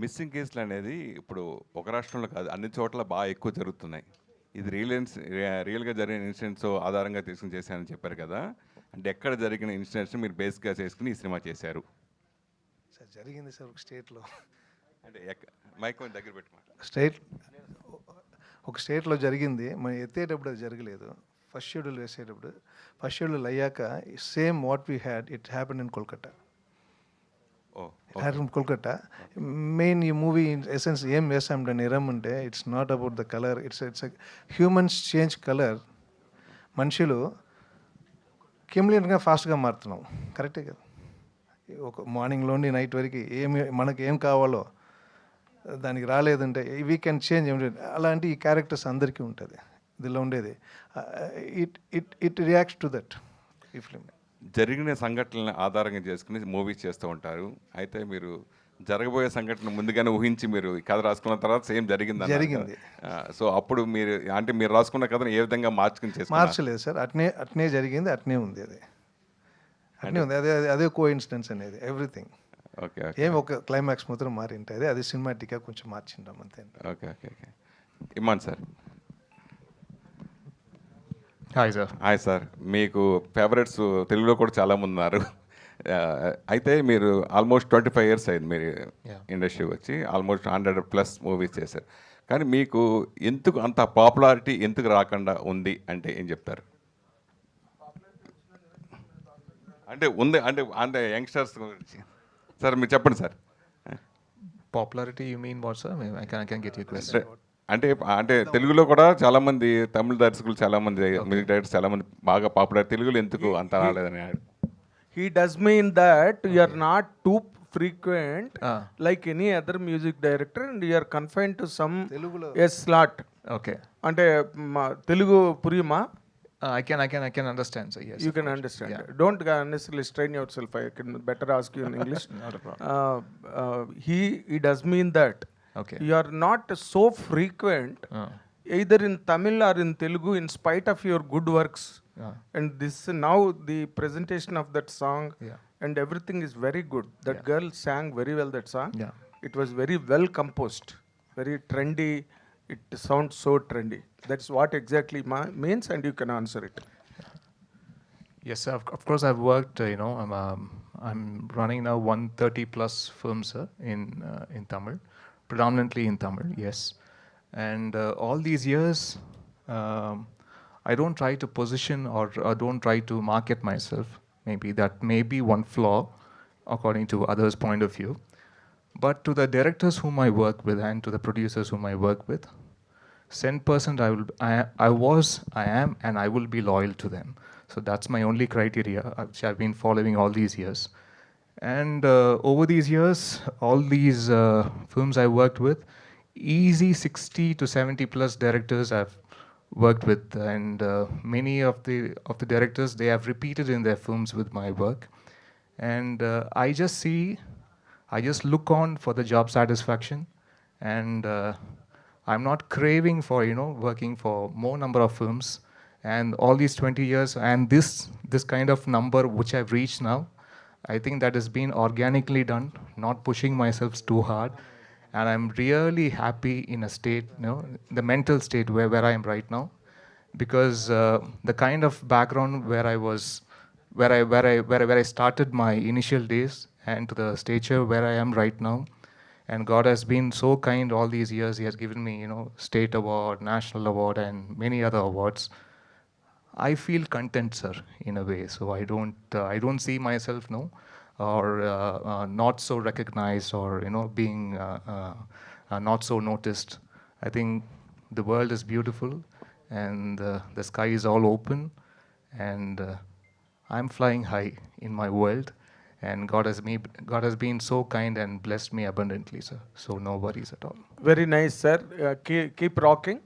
Missing కేసులు అనేది ఇప్పుడు ఒక రాష్ట్రంలో కాదు, అన్ని చోట్ల బాగా ఎక్కువ జరుగుతున్నాయి. ఇది రియల్గా జరిగిన ఇన్సిడెంట్స్ ఆధారంగా తీసుకుని చేశానని చెప్పారు కదా. అంటే ఎక్కడ జరిగిన ఇన్సిడెంట్స్ మీరు బేస్గా చేసుకుని ఈ సినిమా చేశారు? సార్ జరిగింది సార్ ఒక స్టేట్లో. అంటే మైక్ కొంచెం దగ్గర పెట్టుకోండి. ఒక స్టేట్లో జరిగింది. మనం ఎత్తేటప్పుడు అది జరగలేదు. ఫస్ట్ షెడ్యూల్ వేసేటప్పుడు, ఫస్ట్ షెడ్యూల్ అయ్యాక same what we had it happen in Kolkata. Kolkata main ఈ మూవీ ఎసెన్స్ ఏం వేసామంటే నిరం అంటే it's not about the colour, it's humans change colour. మనుషులు కెమిలియన్గా ఫాస్ట్గా మారుతున్నాం, కరెక్టే కదా. ఒక మార్నింగ్లో నుండి నైట్ వరకు మనకి ఏం కావాలో దానికి రాలేదంటే వీ కెన్ చేంజ్. అలాంటి ఈ క్యారెక్టర్స్ అందరికీ ఉంటుంది దీనిలో ఉండేది. ఇట్ రియాక్ట్స్ టు దట్ ఈ ఫిల్మ్. జరిగిన సంఘటనలను ఆధారంగా చేసుకుని మూవీస్ చేస్తూ ఉంటారు. అయితే మీరు జరగబోయే సంఘటన ముందుగానే ఊహించి మీరు కథ రాసుకున్న తర్వాత సేమ్ జరిగింది. సో అప్పుడు మీరు అంటే మీరు రాసుకున్న కథను ఏ విధంగా మార్చలేదు సార్, అట్నే జరిగింది, అట్నే ఉంది. అట్నే ఉంది. అదే కో ఇన్సిడెన్స్ అనేది ఎవ్రీథింగ్. ఓకే. ఏం ఒక క్లైమాక్స్ మాత్రం మారి ఉంటుంది, అది సినిమాటిక్గా కొంచెం మార్చింటాం అంతే. Okay. Imman sir. Hi sir. మీకు ఫేవరెట్స్ తెలుగులో కూడా చాలామంది ఉన్నారు. అయితే మీరు ఆల్మోస్ట్ 25 years అయింది మీరు ఇండస్ట్రీకి వచ్చి, ఆల్మోస్ట్ 100+ మూవీస్ చేశారు. కానీ మీకు ఎందుకు అంత పాపులారిటీ ఎందుకు రాకుండా ఉంది అంటే ఏం చెప్తారు? అంటే ఉంది అంటే యంగ్స్టర్స్ గురించి సార్ మీరు చెప్పండి sir. Popularity you mean what sir? I can get you question. అంటే తెలుగులో కూడా చాలామంది తమిళ దర్శకులు, చాలామంది మ్యూజిక్ డైరెక్టర్స్ చాలామంది బాగా పాపులర్. తెలుగులో ఎందుకు అంత రాలేదని? He does mean that you are not too frequent like any other music director and you are confined to some slot. Okay. అంటే Telugu పురియమా? I can understand, sir. Yes. You can understand. Yeah. Don't necessarily strain yourself. I can better ask you in English. Not a problem. He does mean that. Okay. You are not so frequent either in Tamil or in Telugu in spite of your good works. And this now the presentation of that song and everything is very good. That girl sang very well that song. Yeah. It was very well composed, very trendy. It sounds so trendy. That's what exactly means, and you can answer it. Yes, sir. Of course, I've worked. I'm running now 130+ films, sir, in Tamil, predominantly in Tamil. Yes, and all these years, I don't try to position or don't try to market myself. Maybe that may be one flaw, according to others' point of view. But to the directors whom I work with and to the producers whom I work with, 100% I am, and I will be loyal to them. So that's my only criteria, which I've been following all these years. And over these years, all these films I worked with, easy 60 to 70+ directors I've worked with, and many of the directors, they have repeated in their films with my work. And I just look on for the job satisfaction, and I'm not craving for working for more number of films. And all these 20 years and this kind of number which I've reached now, I think that has been organically done, not pushing myself too hard. And I'm really happy in a state, the mental state where I am right now, because the kind of background where I started my initial days and to the stature where I am right now, and God has been so kind all these years. He has given me, state award, national award, and many other awards. I feel content, sir, in a way. So I don't see myself or not so recognized or being not so noticed. I think the world is beautiful and the sky is all open, and I'm flying high in my world, and God has been so kind and blessed me abundantly, sir. So no worries at all. Very nice, sir. Keep rocking.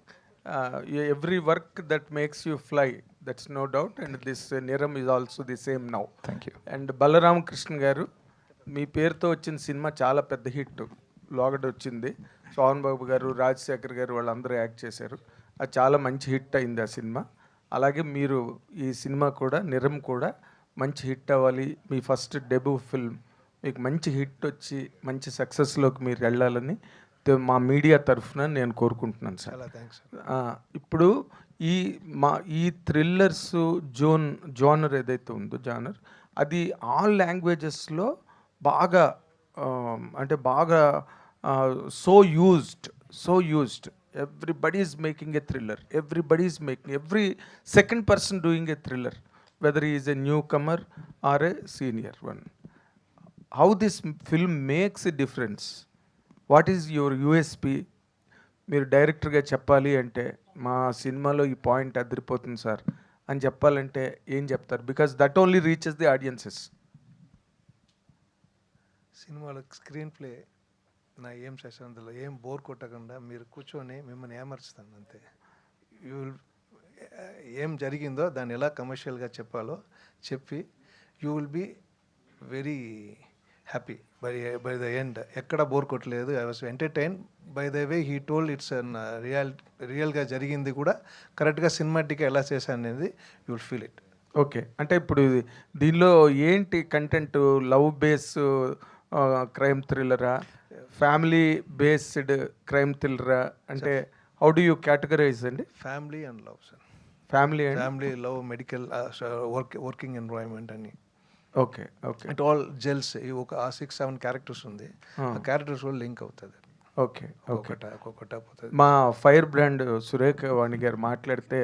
Every work that makes you fly, that's no doubt, and this Niram is also the same now. Thank you. And Balaram Krishna garu, మీ పేరుతో వచ్చిన cinema చాలా పెద్ద hit. లోగడ వచ్చింది, సోహన్ బాబు గారు, రాజశేఖర్ గారు వాళ్ళందరూ act చేశారు. అది చాలా మంచి హిట్ అయింది ఆ సినిమా. అలాగే మీరు ఈ సినిమా కూడా, నిరం కూడా మంచి హిట్ అవ్వాలి. మీ ఫస్ట్ డెబ్యూ ఫిల్మ్ మీకు మంచి హిట్ వచ్చి మంచి సక్సెస్లోకి మీరు వెళ్ళాలని మా మీడియా తరఫున నేను కోరుకుంటున్నాను సార్. చాలా థ్యాంక్స్. ఇప్పుడు ఈ థ్రిల్లర్స్ జోనర్ ఏదైతే ఉందో అది ఆల్ లాంగ్వేజెస్లో బాగా అంటే బాగా so used everybody is making a thriller, every second person doing a thriller, whether is a newcomer or a senior one. How this film makes a difference? What is your USP? మీరు డైరెక్టర్గా చెప్పాలి అంటే మా సినిమాలో ఈ point అదిరిపోతుంది sir అని చెప్పాలంటే ఏం చెప్తారు? Because that only reaches the audiences. సినిమాలో స్క్రీన్ ప్లే నా ఏం శశాంతలో ఏం బోర్ కొట్టకుండా మీరు కూర్చొని మిమ్మల్ని ఏమర్చుతాను అంతే. యూ ఏం జరిగిందో దాన్ని ఎలా కమర్షియల్గా చెప్పాలో చెప్పి you will be very happy by the end. ఎక్కడ బోర్ కొట్టలేదు. I was entertain by the way he told. It's రియల్గా జరిగింది కూడా కరెక్ట్గా సినిమాటిక్గా ఎలా చేశాను అనేది you will feel it. Okay, అంటే ఇప్పుడు దీనిలో ఏంటి కంటెంట్? లవ్ బేస్ క్రైమ్ థ్రిల్లరా, ఫ్యామిలీ బేస్డ్ క్రైమ్ థ్రిల్లరా? అంటే హౌ డు యూ కేటగరైజ్ అండి? Family and love sir. Family love, medical, working environment అని. Okay okay, it all gels. ఒక 6-7 క్యారెక్టర్స్ ఉంది. ఆ క్యారెక్టర్స్ కూడా లింక్ అవుతుంది. Okay okay. ఒక్కొక్కట పోతుంది. మా ఫైర్ బ్రాండ్ సురేఖ వాణి గారు మాట్లాడితే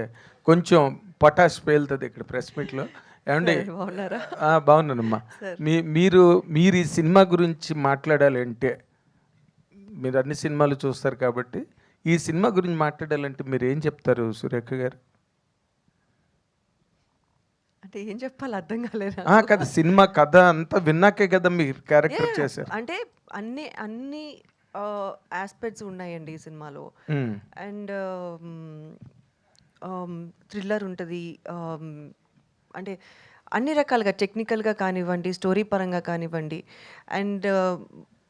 కొంచెం పటాష్ పేలుతుంది ఇక్కడ ప్రెస్ మీట్లో. ఏమండి? బాగున్నానమ్మా. మీరు ఈ సినిమా గురించి మాట్లాడాలి అంటే, మీరు అన్ని సినిమాలు చూస్తారు కాబట్టి ఈ సినిమా గురించి మాట్లాడాలంటే మీరు ఏం చెప్తారు సురేఖ గారు? అంటే ఏం చెప్పాలి అర్థం కాలేదు. కదా, సినిమా కథ అంతా విన్నాకే కదా మీరు క్యారెక్టర్ చేశారు. అంటే అన్ని ఆస్పెక్ట్స్ ఉన్నాయండి ఈ సినిమాలో. అండ్ థ్రిల్లర్ ఉంటుంది, అంటే అన్ని రకాలుగా టెక్నికల్గా కానివ్వండి, స్టోరీ పరంగా కానివ్వండి. అండ్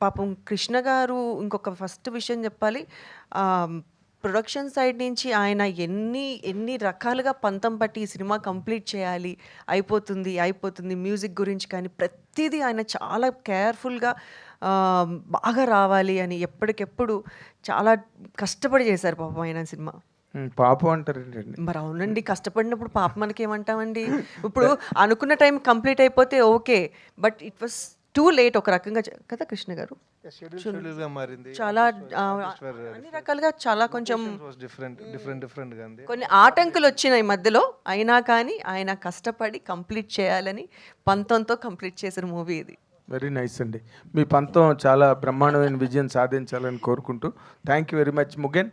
పాపం కృష్ణ గారు ఇంకొక ఫస్ట్ విషయం చెప్పాలి, ప్రొడక్షన్ సైడ్ నుంచి ఆయన ఎన్ని రకాలుగా పంతం పట్టి ఈ సినిమా కంప్లీట్ చేయాలి, అయిపోతుంది మ్యూజిక్ గురించి కానీ ప్రతిదీ ఆయన చాలా కేర్ఫుల్గా బాగా రావాలి అని ఎప్పటికెప్పుడు చాలా కష్టపడి చేశారు పాపం ఆయన సినిమా. పాపం అంటారు మరి? అవునండి, కష్టపడినప్పుడు పాప మనకేమంటామండి? ఇప్పుడు అనుకున్న టైం కంప్లీట్ అయిపోతే okay, but it was too late ఒక రకంగా కదా కృష్ణ గారు. చాలా అన్ని రకాలుగా చాలా కొంచెం కొన్ని ఆటంకులు వచ్చినాయి మధ్యలో, అయినా కానీ ఆయన కష్టపడి కంప్లీట్ చేయాలని పంతంతో కంప్లీట్ చేసిన మూవీ ఇది. వెరీ నైస్ అండి. మీ పంతం చాలా బ్రహ్మాండమైన విజయం సాధించాలని కోరుకుంటూ thank you very much. Mugen,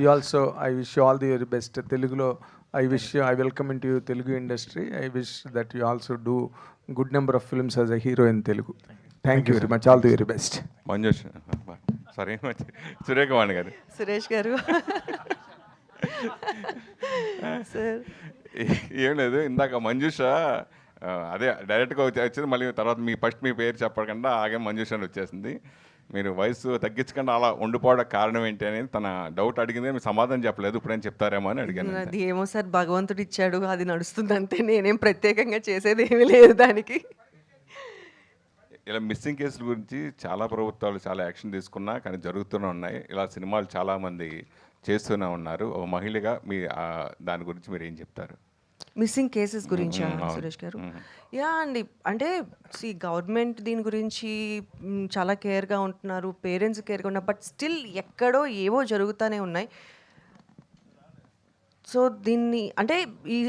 you also I wish you all the very best. తెలుగులో I welcome into Telugu industry. I wish that you also do good number of films as a hero in Telugu. Thank you very much. All the very best. Manjush, sorry, Surekha Vani garu. Suresh గారు sir ఏం లేదు, ఇందాక మంజుష అదే డైరెక్ట్గా వచ్చింది, మళ్ళీ తర్వాత మీ పేరు చెప్పకుండా ఆగే మంజుష అని వచ్చేసింది. మీరు వయసు తగ్గించకుండా అలా ఉండిపోవడానికి కారణం ఏంటి అనేది తన డౌట్ అడిగింది, మీరు సమాధానం చెప్పలేదు. ఇప్పుడేం చెప్తారేమో అని అడిగాను. అది ఏమో సార్, భగవంతుడు ఇచ్చాడు, అది నడుస్తుంది అంతే. నేనేం ప్రత్యేకంగా చేసేది ఏమీ లేదు దానికి. ఇలా మిస్సింగ్ కేసుల గురించి చాలా ప్రభుత్వాలు చాలా యాక్షన్ తీసుకున్నా కానీ జరుగుతూనే ఉన్నాయి. ఇలా సినిమాలు చాలామంది చేస్తూనే ఉన్నారు. ఒక మహిళగా మీ దాని గురించి మీరు ఏం చెప్తారు? మిస్సింగ్ కేసెస్ గురించా సురేష్ గారు? యా అండి, అంటే గవర్నమెంట్ దీని గురించి చాలా కేర్గా ఉంటున్నారు, పేరెంట్స్ కేర్గా ఉన్నారు, బట్ స్టిల్ ఎక్కడో ఏవో జరుగుతూనే ఉన్నాయి. సో దీన్ని అంటే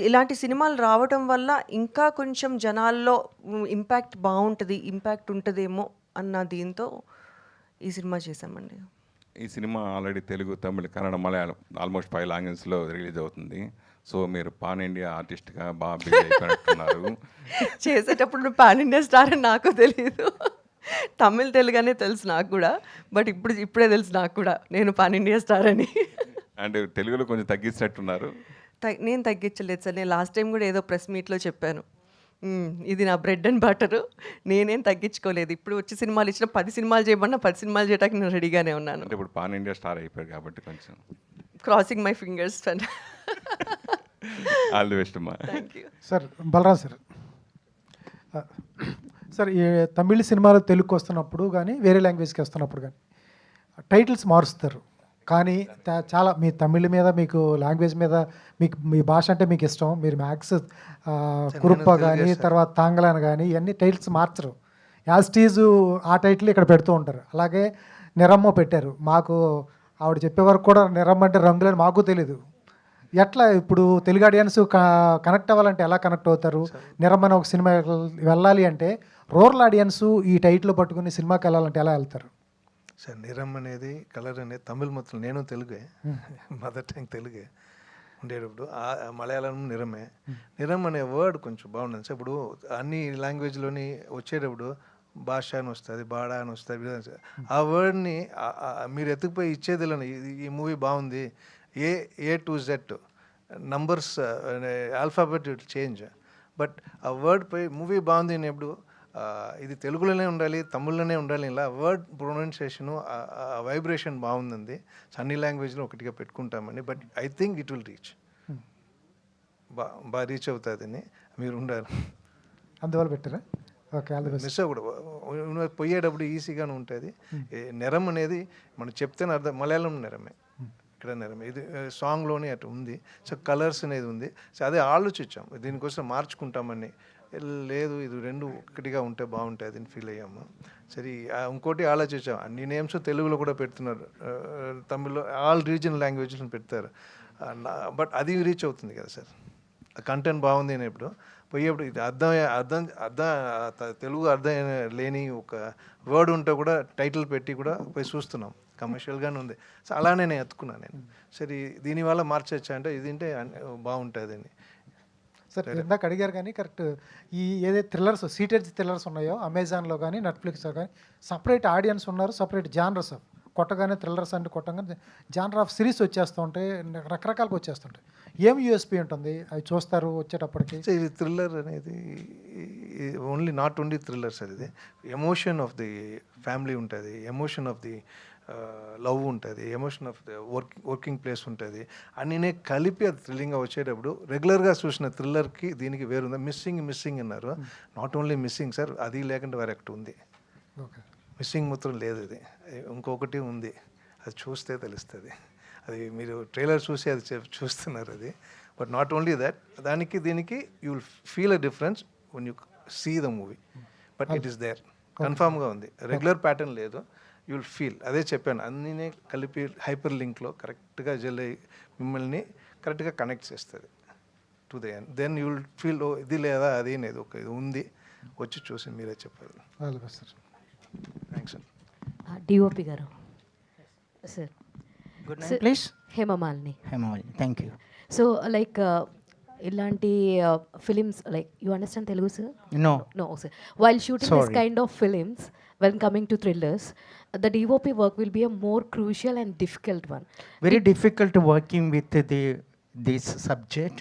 ఇలాంటి సినిమాలు రావడం వల్ల ఇంకా కొంచెం జనాల్లో ఇంపాక్ట్ ఉంటుందేమో అన్న దీంతో ఈ సినిమా చేశామండి. ఈ సినిమా ఆల్రెడీ తెలుగు, తమిళ, కన్నడ, మలయాళం ఆల్మోస్ట్ 5 లాంగ్వేజ్లో రిలీజ్ అవుతుంది. సో మీరు పాన్ ఇండియా ఆర్టిస్ట్గా బాగా బిజీ అయిపోయినట్టున్నారు. చేసేటప్పుడు పాన్ ఇండియా స్టార్ అని నాకు తెలియదు. తమిళ్ తెలుగునే తెలుసు నాకు కూడా, బట్ ఇప్పుడే తెలుసు నాకు కూడా నేను పాన్ ఇండియా స్టార్ అని. అంటే తెలుగులో కొంచెం తగ్గించినట్టున్నారు. నేను తగ్గించలేదు సార్. నేను లాస్ట్ టైం కూడా ఏదో ప్రెస్ మీట్లో చెప్పాను, ఇది నా బ్రెడ్ అండ్ బటరు, నేనేం తగ్గించుకోలేదు. ఇప్పుడు వచ్చి సినిమాలు ఇచ్చిన 10 సినిమాలు చేయమన్నా 10 సినిమాలు చేయడానికి నేను రెడీగానే ఉన్నాను. అంటే ఇప్పుడు పాన్ ఇండియా స్టార్ అయిపోయారు కాబట్టి కొంచెం crossing my fingers. All the best అమ్మా. Thank you sir. Balaraj sir, sir ఈ తమిళ సినిమాలు తెలుగుకి వస్తున్నప్పుడు కానీ వేరే లాంగ్వేజ్కి వస్తున్నప్పుడు కానీ టైటిల్స్ మారుస్తారు, కానీ చాలా మీ తమిళ మీద మీకు లాంగ్వేజ్ మీద మీకు మీ భాష అంటే మీకు ఇష్టం, మీరు మ్యాక్స్ కురుప్ప కానీ తర్వాత తాంగలాన్ కానీ ఇవన్నీ టైటిల్స్ మార్చరు, యాస్టీజు ఆ టైటిల్ ఇక్కడ పెడుతూ ఉంటారు. అలాగే నిరమ్మ పెట్టారు, మాకు ఆవిడ చెప్పే వరకు కూడా నిరమ్మ అంటే రంగులని మాకు తెలీదు. ఎట్లా ఇప్పుడు తెలుగు ఆడియన్స్ కనెక్ట్ అవ్వాలంటే ఎలా కనెక్ట్ అవుతారు? నిరమ్మని ఒక సినిమా వెళ్ళాలి అంటే రూరల్ ఆడియన్స్ ఈ టైటిల్ పట్టుకుని సినిమాకి వెళ్ళాలంటే ఎలా వెళ్తారు? సార్ నిరం అనేది కలర్ అనేది తమిళ్ మొత్తం, నేను తెలుగే, మదర్ టంగ్ తెలుగే ఉండేటప్పుడు మలయాళం నిరమే. నిరం అనే వర్డ్ కొంచెం బాగుంటుంది సార్. ఇప్పుడు అన్ని లాంగ్వేజ్లోని వచ్చేటప్పుడు భాష అని వస్తుంది, బాడా అని వస్తుంది. ఆ వర్డ్ని మీరు ఎత్తుకుపోయి ఇచ్చేదిలో ఈ మూవీ బాగుంది, A to Z numbers alphabet change, but ఆ వర్డ్ పై మూవీ బాగుంది అనేప్పుడు ఇది తెలుగులోనే ఉండాలి, తమిళ్లోనే ఉండాలి, ఇలా వర్డ్ ప్రొనౌన్సియేషను వైబ్రేషన్ బాగుంది. అన్ని లాంగ్వేజ్లో ఒకటిగా పెట్టుకుంటామని, but I think it will reach, బాగా రీచ్ అవుతుందని మీరు ఉండాలి. అందువల్ల పెట్టారా? Okay, all the best. Miss అవ్వకూడదు, పోయేటప్పుడు ఈజీగానే ఉంటుంది. నెరం అనేది మనం చెప్తేనే అర్థం, మలయాళం నెరమే, ఇక్కడ నెరమే, ఇది సాంగ్లోనే అటు ఉంది. సో కలర్స్ అనేది ఉంది. సో అదే ఆలోచించాం దీనికోసం మార్చుకుంటామని, లేదు ఇది రెండు ఒకటిగా ఉంటే బాగుంటుంది అని ఫీల్ అయ్యాము. సరే ఇంకోటి ఆలోచించాం, అన్ని నేమ్స్ తెలుగులో కూడా పెడుతున్నారు, తమిళ్లో ఆల్ రీజనల్ లాంగ్వేజ్లో పెడతారు, బట్ అది రీచ్ అవుతుంది కదా సార్. కంటెంట్ బాగుంది అనేప్పుడు పోయేప్పుడు ఇది అర్థం తెలుగు అర్థం లేని ఒక వర్డ్ ఉంటే కూడా టైటిల్ పెట్టి కూడా పోయి చూస్తున్నాం, కమర్షియల్గానే ఉంది. సో అలానే నేను ఎత్తుకున్నాను నేను. సరే దీనివల్ల మార్చొచ్చా అంటే ఇది అంటే బాగుంటుంది అని. సార్ ఇందాక అడిగారు కానీ కరెక్ట్, ఈ ఏదైతే థ్రిల్లర్స్ సీటెడ్ థ్రిల్లర్స్ ఉన్నాయో అమెజాన్లో కానీ నెట్ఫ్లిక్స్లో కానీ సపరేట్ ఆడియన్స్ ఉన్నారు, సపరేట్ జానర్స్ కొట్టగానే థ్రిల్లర్స్ అంటే కొట్టగానే జానర్ ఆఫ్ సిరీస్ వచ్చేస్తూ ఉంటాయి, రకరకాలుగా వచ్చేస్తుంటాయి. ఏం యూఎస్పీ ఉంటుంది అవి చూస్తారు వచ్చేటప్పటికి? సో ఇది థ్రిల్లర్ అనేది only not only thriller sir, ఇది ఎమోషన్ ఆఫ్ ది ఫ్యామిలీ ఉంటుంది, ఎమోషన్ ఆఫ్ ది లవ్ ఉంటుంది, emotion of the working place ఉంటుంది, అన్నీ కలిపి అది థ్రిల్లింగ్గా వచ్చేటప్పుడు రెగ్యులర్గా చూసిన థ్రిల్లర్కి దీనికి వేరుందా? మిస్సింగ్ అన్నారు, నాట్ ఓన్లీ మిస్సింగ్ సార్, అది లేకుండా వేరెక్ట్ ఉంది. ఓకే, మిస్సింగ్ మాత్రం లేదు, ఇది ఇంకొకటి ఉంది, అది చూస్తే తెలుస్తుంది. అది మీరు ట్రైలర్ చూసి అది చూస్తున్నారు అది, బట్ నాట్ ఓన్లీ దట్, దానికి దీనికి you will feel a difference when you see the movie, but it is there, కన్ఫామ్గా ఉంది, రెగ్యులర్ ప్యాటర్న్ లేదు, యూ విల్ ఫీల్. అదే చెప్పాను, అన్నీ కలిపి హైపర్ లింక్లో కరెక్ట్గా జల్ మిమ్మల్ని కరెక్ట్గా కనెక్ట్ చేస్తుంది to the end. Then you will feel ఇది లేదా అది అనేది ఒక ఇది ఉంది, వచ్చి చూసి మీరే చెప్పాలి. All the best sir. Thanks అండి. DOP garu sir. Good night please. Hemamalini. Hemamalini, thank you. So like ఇలాంటి films like you understand Telugu sir? No sir. While shooting this kind of films, when coming to thrillers, the DOP work will be a more crucial and difficult one. Very difficult working with this subject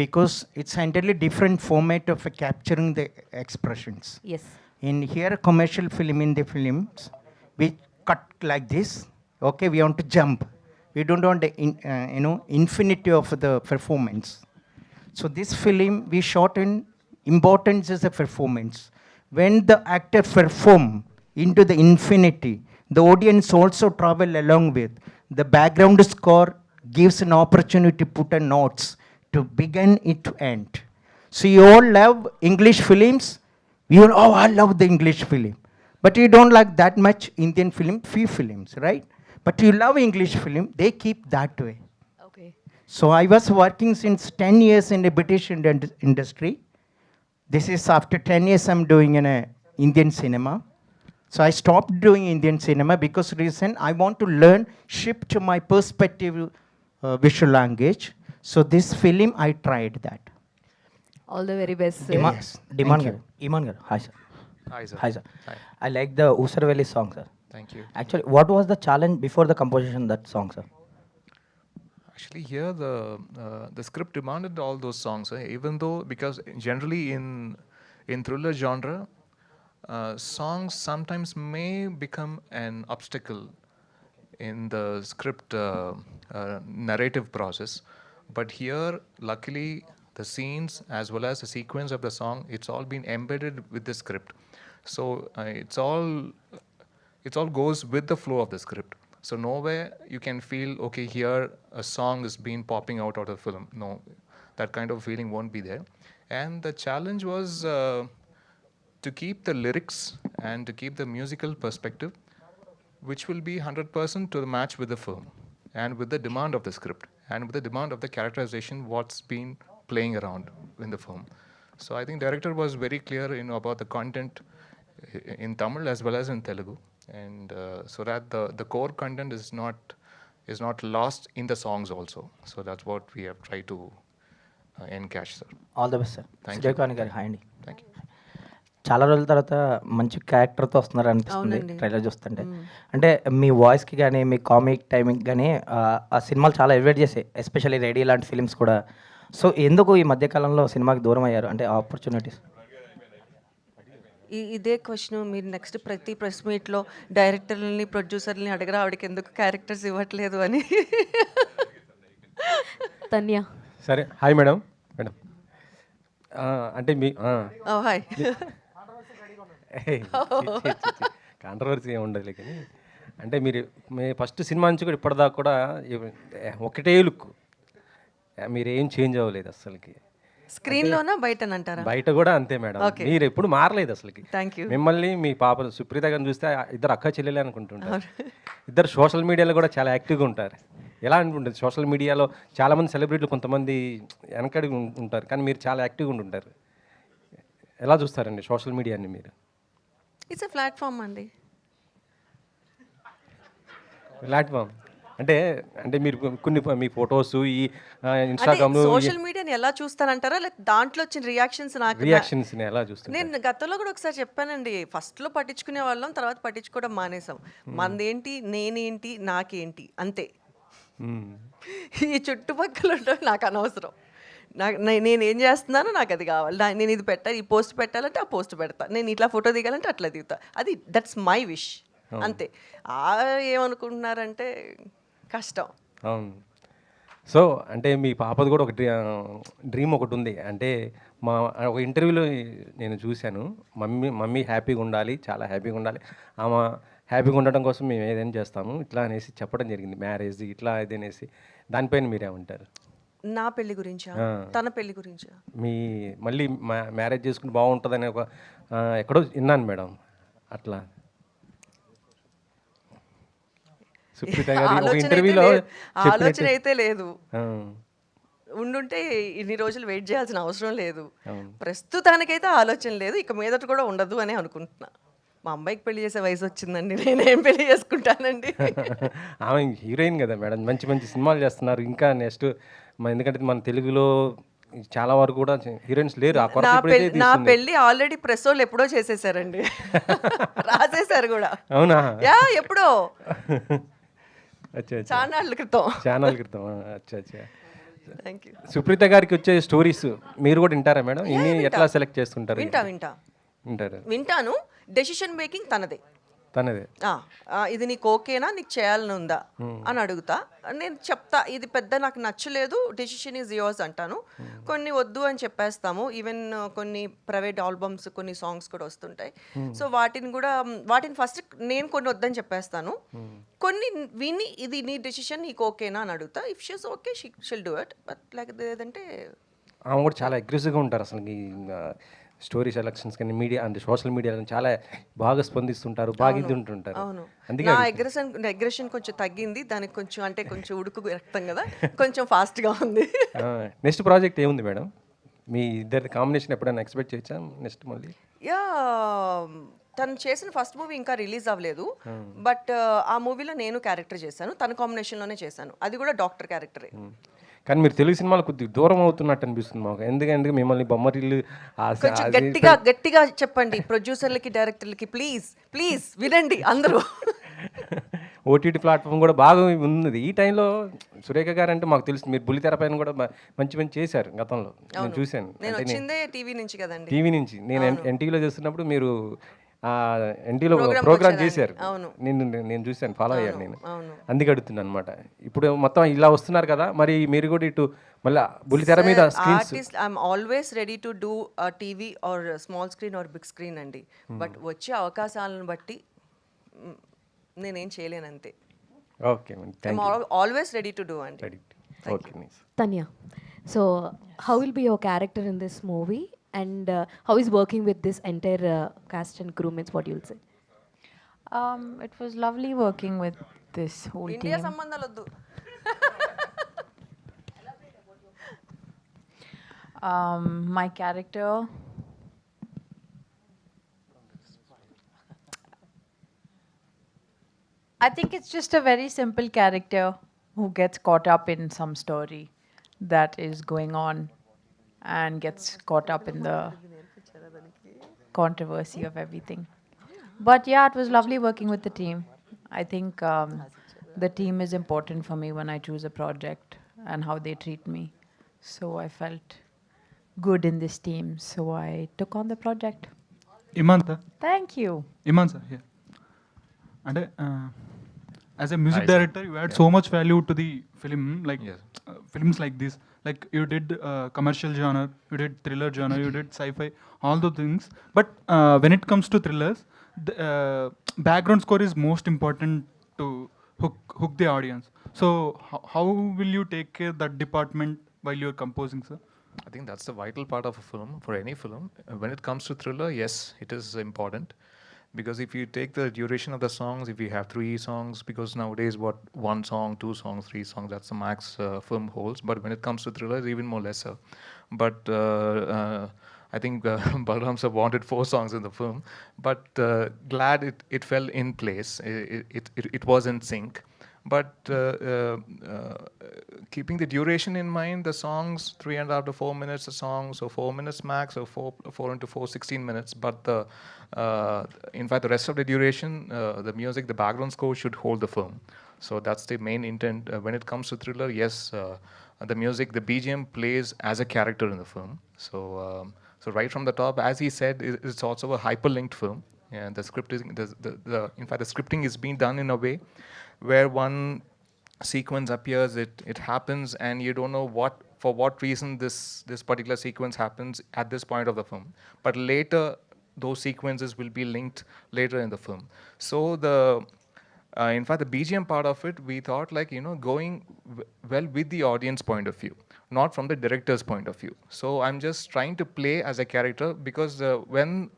because it's entirely different format of capturing the expressions. Yes. In here, commercial film, in the films, we cut like this. Okay, we want to jump. We don't want the infinity of the performance. So this film we shot in importance is a performance. When the actor perform into the infinity, the audience also travel along with. The background score gives an opportunity to put a notes to begin it to end. So you all love English films. You all, I love the English film. But you don't like that much Indian film, few films, right? But you love English film, they keep that way. Okay. So I was working since 10 years in the British industry. This is after 10 years I'm doing in a Indian cinema. So I stopped doing Indian cinema because reason I want to learn, shift to my perspective visual language. So this film I tried that. All the very best, sir. Iman garu. Hi sir. Hi, sir. Hi sir. Hi. I like the Usarvelli song, sir. Thank you. Actually, what was the challenge before the composition of that song, sir? Actually, here the script demanded all those songs, even though because generally in thriller genre, songs sometimes may become an obstacle in the script narrative process. But here, luckily, the scenes as well as the sequence of the song, it's all been embedded with the script. So it's all goes with the flow of the script. So nowhere you can feel, okay, here a song is being popping out of the film. No, that kind of feeling won't be there. And the challenge was to keep the lyrics and to keep the musical perspective, which will be 100% to the match with the film and with the demand of the script and with the demand of the characterization, what's been playing around in the film. So I think director was very clear, about the content in Tamil as well as in Telugu, and so that the core content is not lost in the songs also. So that's what we have tried to encash, sir. All the best sir. Sujay గారు hi అండి. Thank you. చాలా రోజుల తర్వాత మంచి క్యారెక్టర్తో వస్తున్నారు అనిపిస్తుంది trailer చూస్తుంటే. అంటే మీ వాయిస్కి కానీ మీ కామిక్ టైమింగ్ కానీ ఆ సినిమాలు చాలా ఎలివేట్ చేసాయి, ఎస్పెషల్లీ రెడీ లాంటి ఫిలిమ్స్ కూడా. సో ఎందుకు ఈ మధ్యకాలంలో సినిమాకి దూరం అయ్యారు, అంటే ఆపర్చునిటీస్? ఇదే క్వశ్చన్ మీరు నెక్స్ట్ ప్రతి ప్రెస్ మీట్లో డైరెక్టర్లని ప్రొడ్యూసర్లని అడగరా, ఆవిడకి ఎందుకు క్యారెక్టర్స్ ఇవ్వట్లేదు అని. తన్య. సరే, హాయ్ మేడం. మేడం అంటే మీ హాయ్. కాంట్రవర్సీ ఏమి ఉండదులే, కానీ అంటే మీరు మీ ఫస్ట్ సినిమా నుంచి కూడా ఇప్పటిదాకా కూడా ఒకటే లుక్, మీరు ఏం చేంజ్ అవ్వలేదు అసలుకి. స్క్రీన్లోనా బయటనంటారా? బయట కూడా అంతే మేడం, మీరు ఎప్పుడు మారలేదు అసలుకి. Thank you. మిమ్మల్ని మీ పాప సుప్రీత గారిని చూస్తే ఇద్దరు అక్క చెల్లెలే అనుకుంటుంటారు. ఇద్దరు సోషల్ మీడియాలో కూడా చాలా యాక్టివ్గా ఉంటారు. ఎలా అనుకుంటుంది, సోషల్ మీడియాలో చాలామంది సెలబ్రిటీలు కొంతమంది వెనకడి ఉంటారు, కానీ మీరు చాలా యాక్టివ్గా ఉంటుంటారు. ఎలా చూస్తారండి సోషల్ మీడియాని మీరు? ఇట్స్ ఎ ప్లాట్ఫామ్ అండి. ప్లాట్ఫామ్ అంటే మీరు కొన్ని మీ ఫొటోస్ ఈ ఇన్స్టాగ్రామ్ సోషల్ మీడియాని ఎలా చూస్తానంటారా, లేక దాంట్లో వచ్చిన రియాక్షన్స్? రియాక్షన్స్ ఎలా చూస్తారు? నేను గతంలో కూడా ఒకసారి చెప్పానండి, ఫస్ట్లో పట్టించుకునే వాళ్ళం, తర్వాత పట్టించుకోవడం మానేసాం. మనదేంటి, నేనేంటి, నాకేంటి, అంతే. ఈ చుట్టుపక్కల ఉండడం నాకు అనవసరం. నేనేం చేస్తున్నానో నాకు అది కావాలి. నేను ఇది పెట్టాలి, ఈ పోస్ట్ పెట్టాలంటే ఆ పోస్ట్ పెడతా, నేను ఇట్లా ఫోటో దిగాలంటే అట్లా దిగుతా. అది దట్స్ మై విష్, అంతే. ఏమనుకుంటున్నారంటే కష్టం. అవును. సో అంటే మీ పాపది కూడా ఒక డ్రీమ్ ఒకటి ఉంది. అంటే ఒక ఇంటర్వ్యూలో నేను చూశాను, మమ్మీ హ్యాపీగా ఉండాలి, చాలా హ్యాపీగా ఉండాలి, ఆమె హ్యాపీగా ఉండడం కోసం మేము ఏదైనా చేస్తాము ఇట్లా అనేసి చెప్పడం జరిగింది. మ్యారేజ్ ఇట్లా ఇది అనేసి, దానిపైన మీరేమంటారు? నా పెళ్లి గురించా, తన పెళ్లి గురించా? మళ్ళీ మ్యారేజ్ చేసుకుంటే బాగుంటుందని ఒక ఎక్కడో విన్నాను మేడం. అట్లా సుప్రీత గారి ఒక ఇంటర్వ్యూలో ఆలోచన అయితే లేదు. ఉండుంటే ఇన్ని రోజులు వెయిట్ చేయాల్సిన అవసరం లేదు. ప్రస్తుతానికైతే ఆలోచన లేదు, ఇక మీదట కూడా ఉండదు అని అనుకుంటున్నా. మా అమ్మాయికి పెళ్లి చేసే వయసు వచ్చిందండి, నేనేం పెళ్లి చేసుకుంటానండి. ఆమె హీరోయిన్ కదా మేడం, మంచి మంచి సినిమాలు చేస్తున్నారు. ఇంకా నెక్స్ట్ ఎందుకంటే మన తెలుగులో చాలా వరకు కూడా హీరోయిన్స్ లేరు. నా పెళ్లి ఆల్రెడీ ప్రెస్ వాళ్ళు ఎప్పుడో చేసేసారండి, రాసేసారు కూడా. అవునా? ఎప్పుడో ఛానల్ క్రితం. అచ్చా. సుప్రీత గారికి వచ్చే స్టోరీస్ మీరు కూడా వింటారా మేడం? ఇన్ని ఎట్లా సెలెక్ట్ చేస్తుంటారు? వింటాను. డెసిషన్ మేకింగ్ తనదే. ఇది నీకు ఓకేనా, నీకు చేయాలని ఉందా అని అడుగుతా. నేను చెప్తా, ఇది పెద్ద నాకు నచ్చలేదు, డెసిషన్ ఈజ్ యోర్స్ అంటాను. కొన్ని వద్దు అని చెప్పేస్తాము. ఈవెన్ కొన్ని ప్రైవేట్ ఆల్బమ్స్, కొన్ని సాంగ్స్ కూడా వస్తుంటాయి. సో వాటిని ఫస్ట్ నేను కొన్ని వద్దని చెప్పేస్తాను. కొన్ని విని ఇది నీ డెసిషన్, నీకు ఓకేనా అని అడుగుతా. If she's okay she'll do it, but like లేదంటే. ఆమె కూడా చాలా అగ్రెసివ్గా ఉంటారు అసలు. స్టోరీ సెలక్షన్స్ కానీ మీడియా అంటే సోషల్ మీడియాలో చాలా బాగా స్పందిస్తుంటారు, బాగా ఇది ఉంటుంటారు. అందుకే అగ్రెషన్ కొంచెం తగ్గింది, దానికి కొంచెం ఉడుకు రక్తం కదా, కొంచెం ఫాస్ట్గా ఉంది. నెక్స్ట్ ప్రాజెక్ట్ ఏముంది మేడం? మీ ఇద్దరి కాంబినేషన్ ఎప్పుడైనా ఎక్స్పెక్ట్ చేయొచ్చా నెక్స్ట్? మళ్ళీ తను చేసిన ఫస్ట్ మూవీ ఇంకా రిలీజ్ అవ్వలేదు, బట్ ఆ మూవీలో నేను క్యారెక్టర్ చేశాను, తన కాంబినేషన్లోనే చేశాను. అది కూడా డాక్టర్ క్యారెక్టరే. కానీ మీరు తెలుగు సినిమాలు కొద్దిగా దూరం అవుతున్నట్టు అనిపిస్తుంది మాకు. ఎందుకంటే మిమ్మల్ని బొమ్మరిల్లు కొంచెం గట్టిగా చెప్పండి ప్రొడ్యూసర్లకి, డైరెక్టర్లకి, ప్లీజ్ వినండి అందరూ. ఓటీటీ ప్లాట్ఫామ్ కూడా బాగా ఉంది ఈ టైంలో. సురేఖ గారు అంటే మాకు తెలుసు, మీరు బుల్లితెర పైన కూడా మంచి చేశారు గతంలో, నేను చూశాను. నేను వచ్చిందే టీవీ నుంచి కదండి. టీవీ నుంచి నేను ఎన్టీవీలో చేస్తున్నప్పుడు మీరు ఎన్టీలో Program ప్రోగ్రామ్ వచ్చేదాన్ని. చేశారు. అవును. నేను చూశాను, ఫాలో అయ్యాను నేను. అవును. అందుకే అడుగుతున్నాను అనమాట. ఇప్పుడు మొత్తం ఇలా వస్తున్నారు కదా, మరి మీరు కూడా ఇటు మళ్ళీ బుల్లితెర మీద screens. Artist I'm always ready to do TV or small screen or big screen అండి. బట్ వచ్చే అవకాశాలను బట్టి నేనేం చేయలేను అంతే. Okay madam, thank you. Always ready to do అండి. Ready. Okay nice. Tanya, so how will be your character in this movie, and how is working with this entire cast and crew? Means what you'll say? It was lovely working with this whole India team. సంబంధాలు వద్దు. My character, I think it's just a very simple character who gets caught up in some story that is going on and gets caught up in the controversy of everything. But yeah, it was lovely working with the team. I think the team is important for me when I choose a project and how they treat me. So I felt good in this team, so I took on the project. Imanta. Thank you. Imanta, yeah. And as a music director, you add so much value to the film, like films like this. Like you did commercial genre, you did thriller genre, you did sci-fi, all those things. But when it comes to thrillers, the background score is most important to hook the audience. So how will you take care of that department while you're composing, sir? I think that's the vital part of a film, for any film. When it comes to thriller, yes, it is important. Because if you take the duration of the songs, if you have 3 songs, because nowadays what 1 song, 2 songs, 3 songs, that's the max film holds. But when it comes to thriller, it's even more lesser. But I think Balram sir wanted 4 songs in the film. But glad it fell in place. It was in sync. But keeping the duration in mind, the songs 3.5 to 4 minutes a song, so 4 minutes max, or 4 into 4, 16 minutes. But in fact, the rest of the duration, the music, the background score should hold the film. So that's the main intent. When it comes to thriller, yes, the music, the BGM plays as a character in the film. So right from the top, as he said, it's also a hyperlinked film. Yeah, the script is in fact the scripting is being done in a way where one sequence appears, it happens, and you don't know for what reason this particular sequence happens at this point of the film. But later, those sequences will be linked later in the film. So in fact, the BGM part of it, we thought going well with the audience point of view, not from the director's point of view. So I'm just trying to play as a character, because when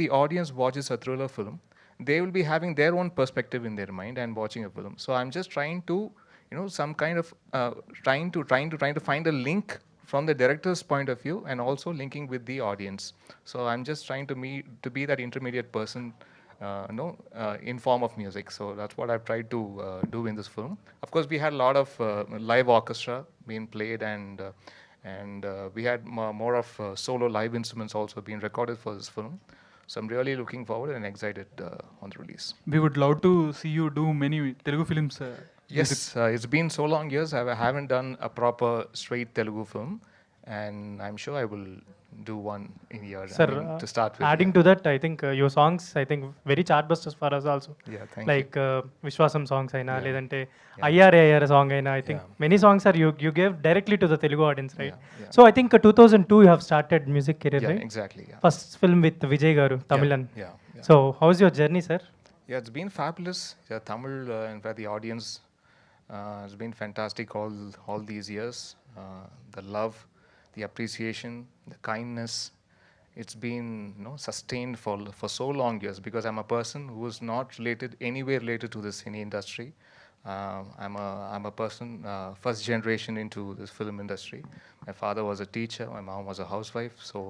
the audience watches a thriller film, they will be having their own perspective in their mind and watching a film. So I'm just trying to, some kind of trying to find a link from the director's point of view and also linking with the audience. So I'm just trying to be that intermediate person, in form of music. So that's what I've tried to do in this film. Of course, we had a lot of live orchestra being played, and we had more of solo live instruments also being recorded for this film. So I'm really looking forward and excited on the release. We would love to see you do many Telugu films. Yes, it's been so long years. I haven't done a proper straight Telugu film, and I'm sure I will do one in a year. Sir, to start with. adding to that, I think your songs, I think very chartbusters for us also. Yeah, thank like Vishwasam songs aina, Yeah. ledante Yeah. IRAR song aina, I think Yeah. many songs are you gave directly to the Telugu audience, right? Yeah, yeah. So I think 2002 you have started music career, Yeah, right? exactly. Yeah. First film with Vijay Garu, Tamilan. Yeah, yeah. So how's your journey, sir? Yeah, it's been fabulous. Yeah, Tamil, in fact, the audience has been fantastic all these years. The love, the appreciation, the kindness, it's been sustained for so long years, because I'm a person who is not anywhere related to the cine industry. I'm a person first generation into this film industry. My father was a teacher, my mom was a housewife. So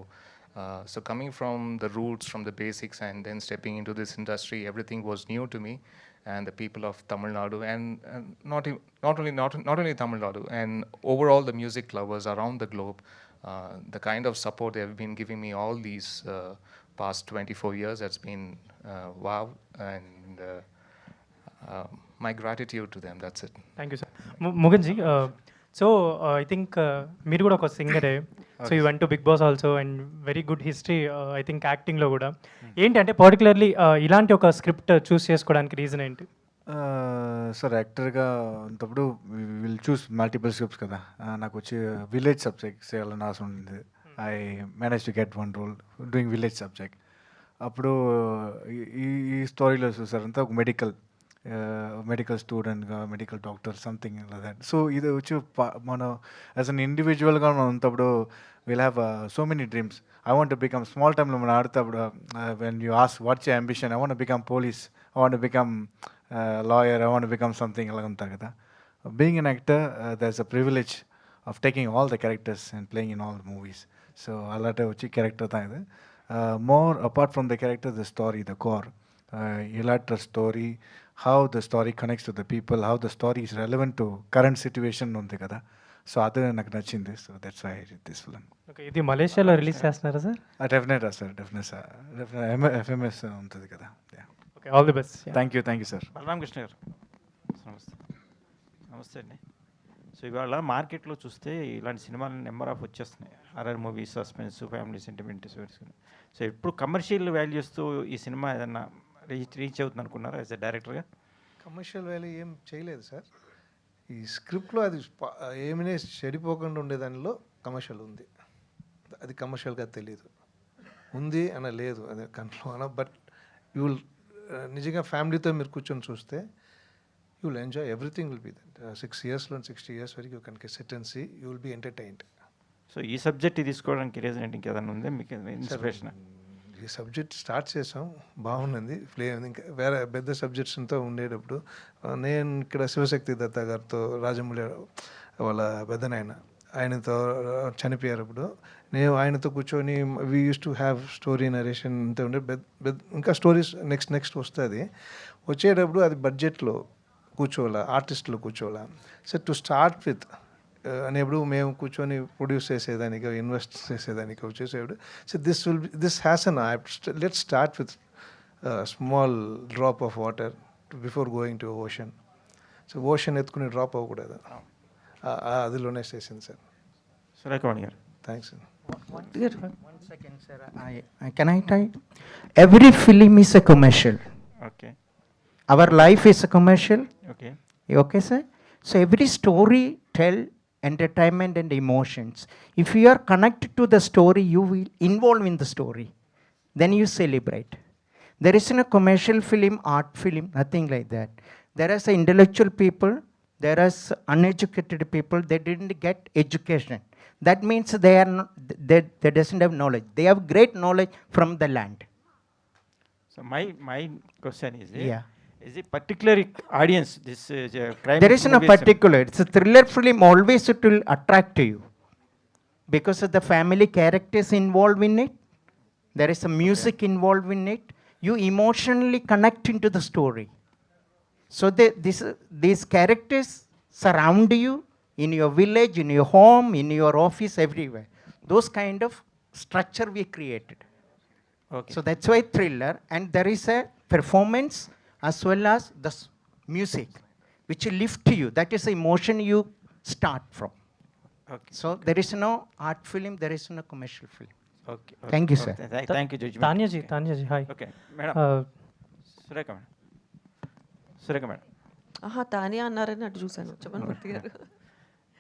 coming from the roots, from the basics, and then stepping into this industry, everything was new to me. And the people of Tamil Nadu, and not only Tamil Nadu, and overall the music lovers around the globe, the kind of support they have been giving me all these past 24 years has been wow, and my gratitude to them. That's it. Thank you, sir. Muganji, so I think మీరు కూడా ఒక సింగరే, so you went to Bigg Boss also and very good history I think యాక్టింగ్లో కూడా. ఏంటి అంటే particularly ఇలాంటి ఒక స్క్రిప్ట్ చూస్ చేసుకోవడానికి రీజన్ ఏంటి? సార్ యాక్టర్గా అంతప్పుడు విల్ చూస్ మల్టిపుల్ స్క్రిప్ట్స్ కదా. నాకు వచ్చి విలేజ్ సబ్జెక్ట్ చేయాలని ఆశ ఉండింది. I manage to get one role doing village subject. అప్పుడు ఈ స్టోరీలో చూసారంతా ఒక మెడికల్ స్టూడెంట్గా, medical doctor something that. So ఇది వచ్చి మనం యాజ్ అన్ ఇండివిజువల్గా మనం అంతప్పుడు will have so many dreams. I want to become small టైంలో మనం ఆడుతప్పుడు when you ask what's your ambition, I want become police, I want become lawyer, I want to become something like that. Being an actor, there's a privilege of taking all the characters and playing in all the movies. So alata uchi character tha idu. More apart from the character, the story, the core. Ilatra story, how the story connects to the people, how the story is relevant to current situation undi kada. So adu నాకు నచ్చింది. So that's why I did this film. Okay, ఇది మలేషియాలో release చేస్తున్నారా sir? Definitely sir, definitely FMS ఉంటుంది కదా. Okay, all the best. Thank you sir. Balaramakrishna గారు నమస్తే అండి. సో ఇవాళ మార్కెట్లో చూస్తే ఇలాంటి సినిమాలు నెంబర్ ఆఫ్ వచ్చేస్తున్నాయి. Horror movies, suspense, family sentiment. So ఇప్పుడు కమర్షియల్ వాల్యూస్తో ఈ సినిమా ఏదన్నా రీచ్ అవుతుంది అనుకున్నారా యాజ్ ఎ డైరెక్టర్గా? కమర్షియల్ వాల్యూ ఏం చేయలేదు సార్. ఈ స్క్రిప్ట్లో అది ఏమైనా చెడిపోకుండా ఉండేదానిలో కమర్షియల్ ఉంది. అది కమర్షియల్గా తెలియదు, ఉంది అన లేదు, అది కంట్రోల్ అన. బట్ యూ విల్ నిజంగా ఫ్యామిలీతో మీరు కూర్చొని చూస్తే you will enjoy, everything will be that. 6 yearsలో 60 years వరకు you can sit and see, you will be entertained. So ఈ సబ్జెక్ట్ తీసుకోవడానికి రీజన్ ఏంటి? ఇంకేదన్నా ఉందే మీకు ఇన్స్పిరేషన్? ఈ సబ్జెక్ట్ స్టార్ట్ చేసాం, బాగున్నది, ప్లే ఉంది. ఇంకా వేరే పెద్ద సబ్జెక్ట్స్తో ఉండేటప్పుడు నేను ఇక్కడ శివశక్తి దత్త గారితో, రాజమౌళి వాళ్ళ పెద్దనాయన, ఆయనతో చనిపోయారప్పుడు నేను ఆయనతో కూర్చొని we use to have story narration అంతా ఉండే. ఇంకా స్టోరీస్ నెక్స్ట్ వస్తుంది. వచ్చేటప్పుడు అది బడ్జెట్లో కూర్చోవాలా, ఆర్టిస్టులు కూర్చోవాలా. సో టు స్టార్ట్ విత్ అనేప్పుడు మేము కూర్చొని ప్రొడ్యూస్ చేసేదానికి, ఇన్వెస్ట్ చేసేదానికి వచ్చేసేప్పుడు, so this has an let start with small drop of water before going to ocean. So ocean ఎత్తుకుని డ్రాప్ అవ్వకూడదు, అదిలోనే చేసింది సార్. Surekhavani garu thanks sir. 1 second, sir. Can I try? Every film is a commercial. Okay. Our life is a commercial. Okay. Okay, sir? So every story tell entertainment and emotions. If you are connected to the story, you will involve in the story. Then you celebrate. There isn't a commercial film, art film, nothing like that. There are intellectual people, there are uneducated people, they didn't get education. That means they are not, they doesn't have knowledge. They have great knowledge from the land. So my question is, Yeah. is it particular audience, this crime? There is no particular. It's a thriller film, always it will attract you. Because of the family characters involved in it, there is a music involved in it, you emotionally connect into the story. So these characters surround you in your village, in your home, in your office, everywhere. Those kind of structure we created. Okay. So that's why thriller, and there is a performance as well as the music, which will lift you. That is the emotion you start from. Okay. So there is no art film, there is no commercial film. Okay. Thank you, sir. Thank you, Judge. Tanya ji, hi. Okay, madam. Surekha madam. Tania అన్నారని అటు చూశాను, చెప్పండి మూర్తి గారు.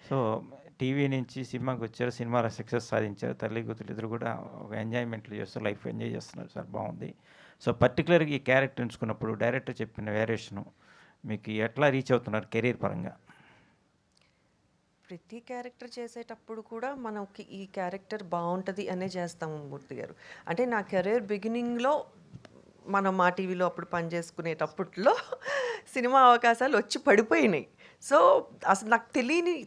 So TV నుంచి సినిమాకి వచ్చారు, సినిమాలో success సాధించారు, తల్లి కూతురు ఇద్దరు కూడా ఒక ఎంజాయ్మెంట్లు చేస్తూ లైఫ్ ఎంజాయ్ చేస్తున్నారు సార్, బాగుంది. సో పర్టికులర్గా ఈ క్యారెక్టర్ ఎంచుకున్నప్పుడు డైరెక్టర్ చెప్పిన వేరియేషను మీకు ఎట్లా రీచ్ అవుతున్నారు కెరీర్ పరంగా? ప్రతి క్యారెక్టర్ చేసేటప్పుడు కూడా మనకి ఈ క్యారెక్టర్ బాగుంటుంది అనే చేస్తాము మూర్తి గారు. అంటే నా కెరీర్ బిగినింగ్లో మనం మా టీవీలో అప్పుడు పనిచేసుకునేటప్పట్లో సినిమా అవకాశాలు వచ్చి పడిపోయినాయి. సో అసలు నాకు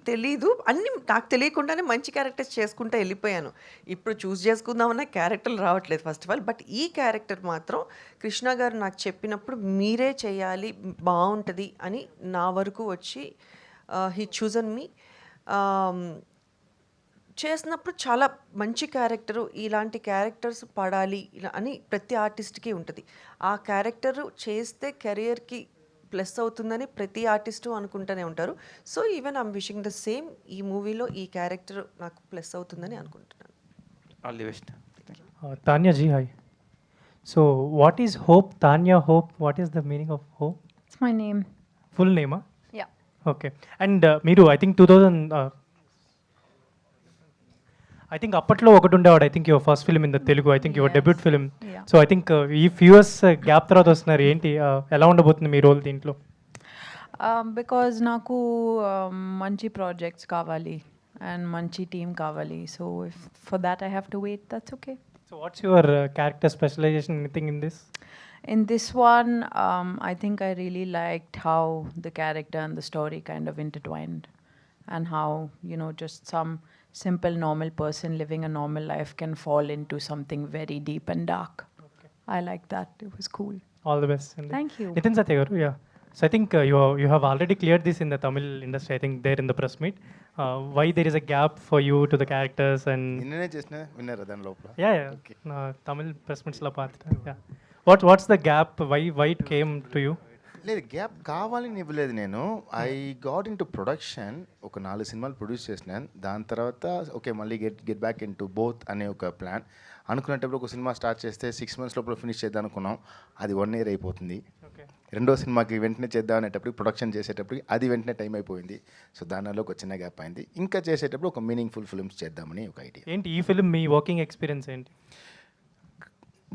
తెలీదు, అన్నీ నాకు తెలియకుండానే మంచి క్యారెక్టర్స్ చేసుకుంటూ వెళ్ళిపోయాను. ఇప్పుడు చూస్ చేసుకుందామన్న క్యారెక్టర్లు రావట్లేదు ఫస్ట్ ఆఫ్ ఆల్. బట్ ఈ క్యారెక్టర్ మాత్రం కృష్ణ గారు నాకు చెప్పినప్పుడు మీరే చేయాలి, బాగుంటుంది అని నా వరకు వచ్చి హీ చూజన్ మీ. చేసినప్పుడు చాలా మంచి క్యారెక్టరు, ఇలాంటి క్యారెక్టర్స్ పడాలి అని ప్రతి ఆర్టిస్ట్కి ఉంటుంది. ఆ క్యారెక్టరు చేస్తే కెరియర్కి ప్లస్ అవుతుందని ప్రతి ఆర్టిస్టు అనుకుంటూనే ఉంటారు. So even I'm wishing the same, ఈ మూవీలో ఈ క్యారెక్టర్ నాకు ప్లస్ అవుతుందని అనుకుంటున్నాను. All the best. Tanya ji, hi. So what is Hope? Tanya Hope, what is the meaning of Hope? It's my name. Full name, huh? Yeah. Okay. And మీరు I think 2000 I think అప్పట్లో ఒకటి ఉండేవాడు, I think your first film in the Telugu, I think your debut film. So I think ఈ few years gap తర్వాత వస్తున్నారు, ఏంటి ఎలా ఉండబోతుంది మీ రోల్ దీంట్లో? బికాజ్ నాకు మంచి ప్రాజెక్ట్స్ కావాలి అండ్ మంచి టీమ్ కావాలి. So if for that I have to wait, that's okay. So what's your character specialization, anything in this? In this one, I think I really liked how the character and the story kind of intertwined, and how, you know, just some simple normal person living a normal life can fall into something very deep and dark. Okay. I liked that. It was cool. All the best. Thank you. Nitin Satya garu, yeah. So I think you have already cleared this in the Tamil industry, I think there in the press meet. Why there is a gap for you to the characters and... నిన్ననే చేసిన winner దాని లోపల. Yeah. Okay. Tamil press meets la paartha. Yeah. What's the gap? Why it came to you? లేదు, gap కావాలని ఇవ్వలేదు నేను. I got in to production, ఒక 4 సినిమాలు ప్రొడ్యూస్ చేసినాను. దాని తర్వాత ఓకే మళ్ళీ get back in to both అనే ఒక ప్లాన్ అనుకునేటప్పుడు, ఒక సినిమా స్టార్ట్ చేస్తే 6 months లోపల ఫినిష్ చేద్దాం అనుకున్నాం, అది 1 year అయిపోతుంది. రెండో సినిమాకి వెంటనే చేద్దాం అనేటప్పుడు, ప్రొడక్షన్ చేసేటప్పుడు అది వెంటనే టైం అయిపోయింది. సో దానిలో ఒక చిన్న గ్యాప్ అయింది. ఇంకా చేసేటప్పుడు ఒక మీనింగ్ఫుల్ ఫిల్మ్స్ చేద్దామని ఒక ఐడియా. ఏంటి ఈ ఫిల్మ్ మీ వర్కింగ్ ఎక్స్పీరియన్స్ ఏంటి?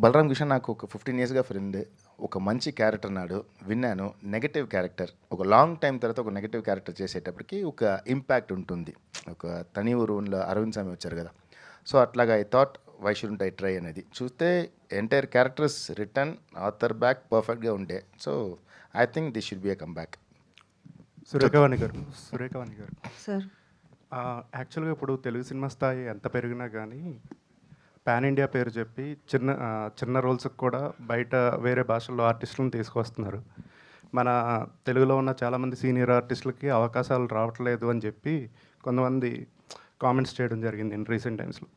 బలరాం కృష్ణ నాకు ఒక 15 yearsగా ఫ్రెండ్. ఒక మంచి క్యారెక్టర్ నాడు విన్నాను. నెగటివ్ క్యారెక్టర్, ఒక లాంగ్ టైం తర్వాత ఒక నెగటివ్ క్యారెక్టర్ చేసేటప్పటికి ఒక ఇంపాక్ట్ ఉంటుంది. ఒక తని ఊరులో అరవింద్ స్వామి వచ్చారు కదా, సో అట్లాగా I thought why student I try అనేది. చూస్తే entire characters return, author back పర్ఫెక్ట్గా ఉండే. So I think this should be a come back. Surekhavani గారు సార్, యాక్చువల్గా ఇప్పుడు తెలుగు సినిమా స్థాయి ఎంత పెరిగినా కానీ పాన్ ఇండియా పేరు చెప్పి చిన్న రోల్స్కి కూడా బయట వేరే భాషల్లో ఆర్టిస్టులను తీసుకొస్తున్నారు. మన తెలుగులో ఉన్న చాలామంది సీనియర్ ఆర్టిస్టులకి అవకాశాలు రావట్లేదు అని చెప్పి కొంతమంది కామెంట్స్ చేయడం జరిగింది ఇన్ రీసెంట్ టైమ్స్లో.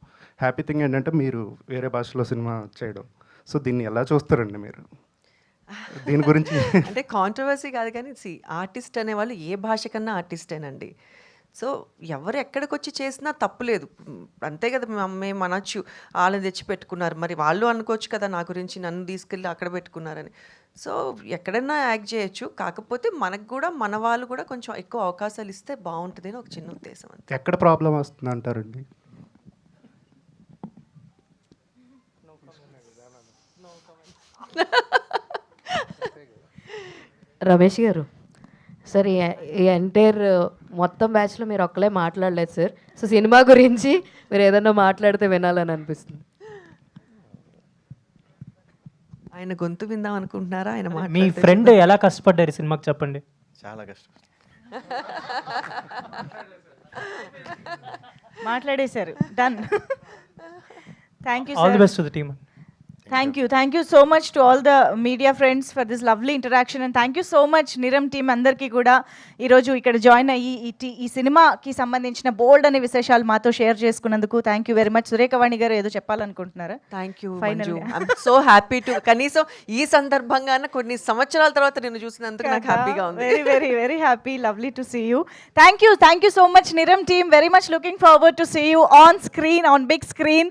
హ్యాపీ థింగ్ ఏంటంటే మీరు వేరే భాషలో సినిమా చేయడం. సో దీన్ని ఎలా చూస్తారండి మీరు? దీని గురించి అంటే కాంట్రవర్సీ కాదు కానీ, ఆర్టిస్ట్ అనేవాళ్ళు ఏ భాష కన్నా ఆర్టిస్టేనండి. సో ఎవరు ఎక్కడికి వచ్చి చేసినా తప్పులేదు, అంతే కదా. మేము అనొచ్చు వాళ్ళని తెచ్చి పెట్టుకున్నారు, మరి వాళ్ళు అనుకోవచ్చు కదా నా గురించి నన్ను తీసుకెళ్ళి అక్కడ పెట్టుకున్నారని. సో ఎక్కడైనా యాక్ట్ చేయొచ్చు, కాకపోతే మనకు కూడా మన వాళ్ళు కూడా కొంచెం ఎక్కువ అవకాశాలు ఇస్తే బాగుంటుంది అని ఒక చిన్న ఉద్దేశం అంతే. ఎక్కడ ప్రాబ్లం వస్తుంది అంటారండి? రమేష్ గారు, సార్ ఈ ఎంటైర్ మొత్తం బ్యాచ్లో మీరు ఒక్కలే మాట్లాడలేదు సార్. సో సినిమా గురించి మీరు ఏదన్నా మాట్లాడితే వినాలని అనిపిస్తుంది. ఆయన గొంతు విందాం అనుకుంటున్నారా? ఆయన మీ ఫ్రెండ్ ఎలా కష్టపడ్డారు సినిమాకి చెప్పండి. చాలా కష్టం. మాట్లాడేశారు. Done. Thank you. All the best to the team. Thank you so much to all the media friends for this lovely interaction, and thank you so much Niram team అందరికీ కూడా ఈరోజు ఇక్కడ జాయిన్ అయ్యి ఈ సినిమాకి సంబంధించిన బోల్డ్ అనే విశేషాలు మాతో షేర్ చేసుకున్నందుకు thank you very much. Surekhavani garu ఏదో చెప్పాలనుకుంటున్నారా? Thank you Manju. I'm so happy to, కనీసం ఈ సందర్భంగా కొన్ని సంవత్సరాల తర్వాత నేను చూసినందుకు నాకు హ్యాపీగా ఉంది. Very very very happy. Lovely to see you. Thank you so much Niram team. Very much looking forward to see you on screen, on big screen.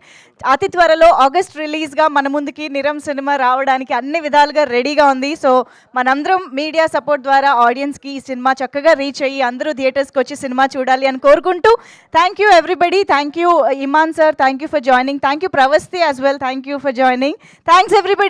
అతి త్వరలో ఆగస్ట్ రిలీజ్గా మన ముందుకి నిరం సినిమా రావడానికి అన్ని విధాలుగా రెడీగా ఉంది. సో మనందరం మీడియా సపోర్ట్ ద్వారా ఆడియన్స్కి ఈ సినిమా చక్కగా రీచ్ అయ్యి అందరూ థియేటర్స్కి వచ్చి సినిమా చూడాలి అని కోరుకుంటూ thank you everybody. Thank you Iman sir, thank you for joining. Thank you Pravasthi as well, thank you for joining. Thanks everybody.